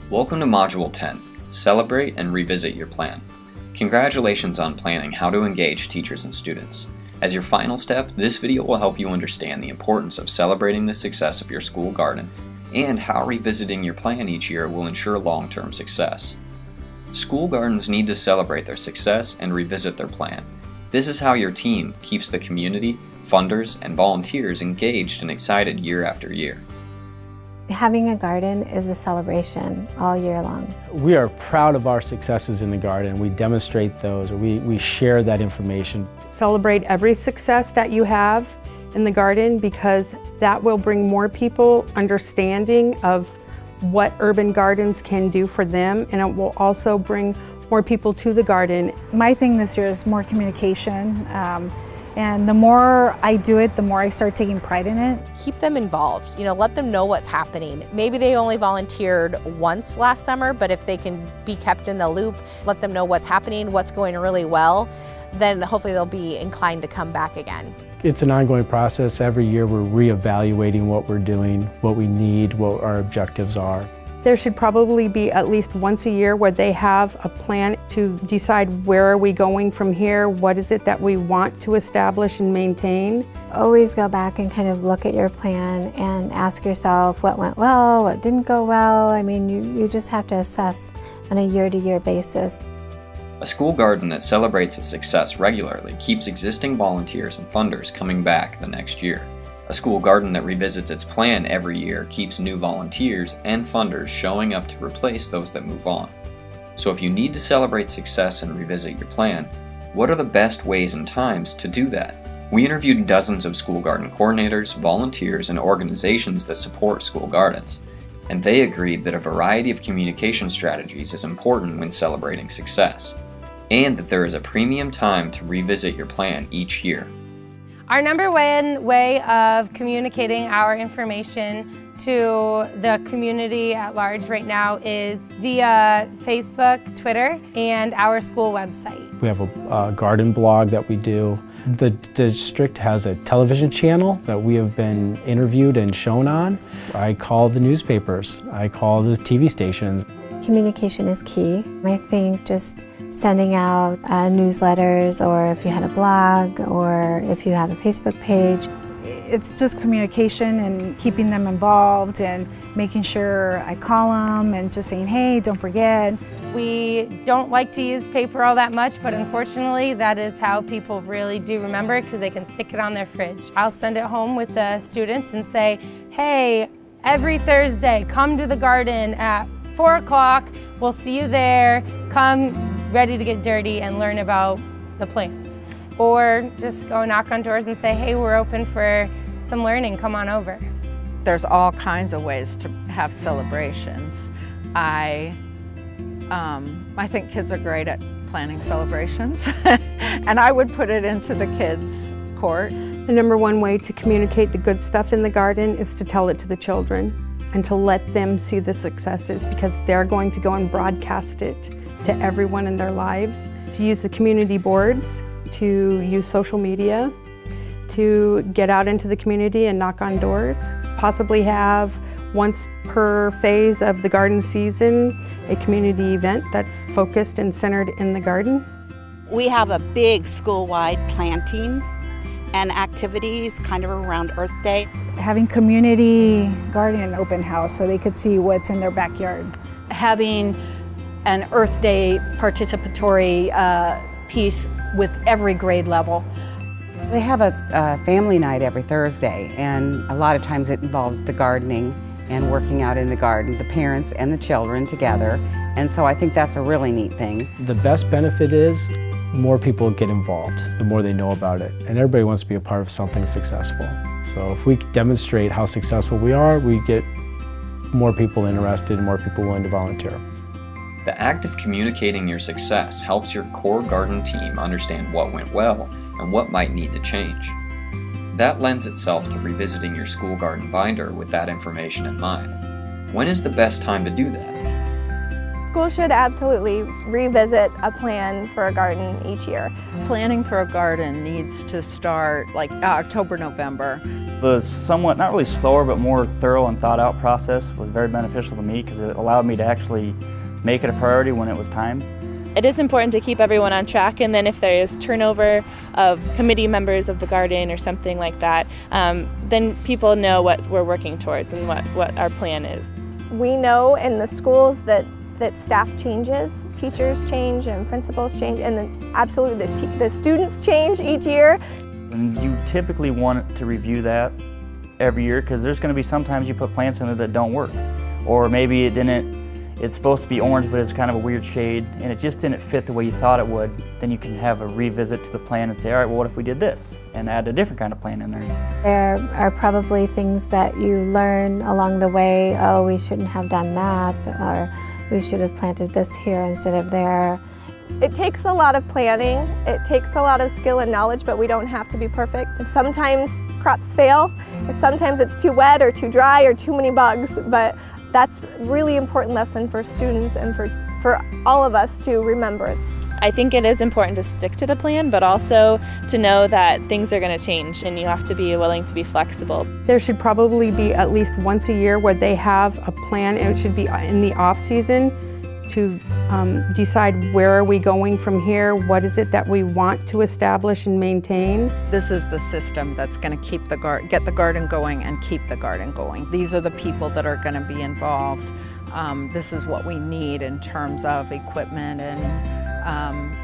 Welcome to Module 10, Celebrate and Revisit Your Plan. Congratulations on planning how to engage teachers and students. As your final step, this video will help you understand the importance of celebrating the success of your school garden and how revisiting your plan each year will ensure long-term success. School gardens need to celebrate their success and revisit their plan. This is how your team keeps the community, funders, and volunteers engaged and excited year after year. Having a garden is a celebration all year long. We are proud of our successes in the garden. We demonstrate those, or we share that information. Celebrate every success that you have in the garden because that will bring more people understanding of what urban gardens can do for them, and it will also bring more people to the garden. My thing this year is more communication. And the more I do it, the more I start taking pride in it. Keep them involved, let them know what's happening. Maybe they only volunteered once last summer, but if they can be kept in the loop, let them know what's happening, what's going really well, then hopefully they'll be inclined to come back again. It's an ongoing process. Every year we're reevaluating what we're doing, what we need, what our objectives are. There should probably be at least once a year where they have a plan to decide where are we going from here, what is it that we want to establish and maintain. Always go back and kind of look at your plan and ask yourself what went well, what didn't go well. I mean, you just have to assess on a year-to-year basis. A school garden that celebrates its success regularly keeps existing volunteers and funders coming back the next year. A school garden that revisits its plan every year keeps new volunteers and funders showing up to replace those that move on. So if you need to celebrate success and revisit your plan, what are the best ways and times to do that? We interviewed dozens of school garden coordinators, volunteers, and organizations that support school gardens, and they agreed that a variety of communication strategies is important when celebrating success, and that there is a premium time to revisit your plan each year. Our number one way of communicating our information to the community at large right now is via Facebook, Twitter, and our school website. We have a garden blog that we do. The district has a television channel that we have been interviewed and shown on. I call the newspapers, I call the TV stations. Communication is key. I think just sending out newsletters, or if you had a blog, or if you have a Facebook page. It's just communication and keeping them involved and making sure I call them and just saying, hey, don't forget. We don't like to use paper all that much, but unfortunately that is how people really do remember it because they can stick it on their fridge. I'll send it home with the students and say, hey, every Thursday, come to the garden at 4 o'clock. We'll see you there. Come ready to get dirty and learn about the plants. Or just go knock on doors and say, hey, we're open for some learning, come on over. There's all kinds of ways to have celebrations. I think kids are great at planning celebrations, and I would put it into the kids' court. The number one way to communicate the good stuff in the garden is to tell it to the children and to let them see the successes, because they're going to go and broadcast it to everyone in their lives. To use the community boards, to use social media, to get out into the community and knock on doors. Possibly have once per phase of the garden season a community event that's focused and centered in the garden. We have a big school-wide planting and activities kind of around Earth Day. Having community garden open house so they could see what's in their backyard. Having an Earth Day participatory piece with every grade level. They have a family night every Thursday, and a lot of times it involves the gardening and working out in the garden, the parents and the children together, and so I think that's a really neat thing. The best benefit is more people get involved, the more they know about it, and everybody wants to be a part of something successful. So if we demonstrate how successful we are, we get more people interested and more people willing to volunteer. The act of communicating your success helps your core garden team understand what went well and what might need to change. That lends itself to revisiting your school garden binder with that information in mind. When is the best time to do that? school should absolutely revisit a plan for a garden each year. Planning for a garden needs to start like October, November. The somewhat, not really slower, but more thorough and thought out process was very beneficial to me because it allowed me to actually make it a priority when it was time. It is important to keep everyone on track, and then if there is turnover of committee members of the garden or something like that, then people know what we're working towards and what our plan is. We know in the schools that staff changes, teachers change and principals change, and then absolutely the students change each year. And you typically want to review that every year because there's going to be sometimes you put plants in there that don't work, or maybe it's supposed to be orange but it's kind of a weird shade and it just didn't fit the way you thought it would. Then you can have a revisit to the plan and say, all right, well, what if we did this, and add a different kind of plant in there. There are probably things that you learn along the way. Oh, we shouldn't have done that, or we should have planted this here instead of there. It takes a lot of planning, it takes a lot of skill and knowledge, but we don't have to be perfect. And sometimes crops fail, and sometimes it's too wet or too dry or too many bugs, but that's a really important lesson for students and for all of us to remember. I think it is important to stick to the plan, but also to know that things are going to change and you have to be willing to be flexible. There should probably be at least once a year where they have a plan, and it should be in the off season to decide where are we going from here, what is it that we want to establish and maintain. This is the system that's going to keep get the garden going and keep the garden going. These are the people that are going to be involved. This is what we need in terms of equipment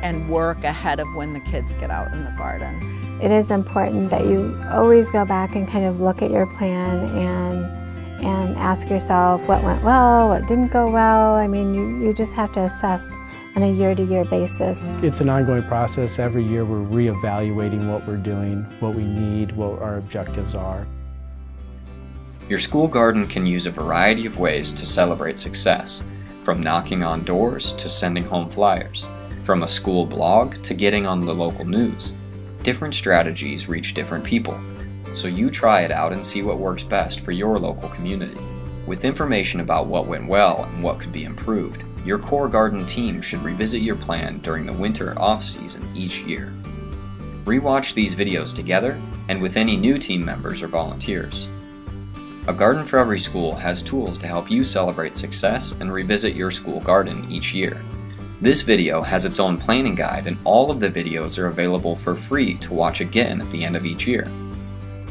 and work ahead of when the kids get out in the garden. It is important that you always go back and kind of look at your plan and ask yourself what went well, what didn't go well. I mean, you just have to assess on a year-to-year basis. It's an ongoing process. Every year we're reevaluating what we're doing, what we need, what our objectives are. Your school garden can use a variety of ways to celebrate success, from knocking on doors to sending home flyers, from a school blog to getting on the local news. Different strategies reach different people, so you try it out and see what works best for your local community. With information about what went well and what could be improved, your core garden team should revisit your plan during the winter off-season each year. Rewatch these videos together and with any new team members or volunteers. A Garden for Every School has tools to help you celebrate success and revisit your school garden each year. This video has its own planning guide, and all of the videos are available for free to watch again at the end of each year.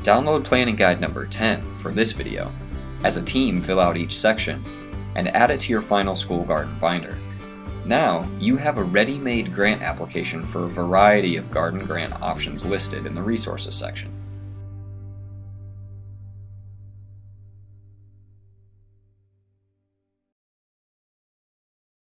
Download Planning Guide number 10 for this video. As a team, fill out each section and add it to your final school garden binder. Now, you have a ready-made grant application for a variety of garden grant options listed in the resources section.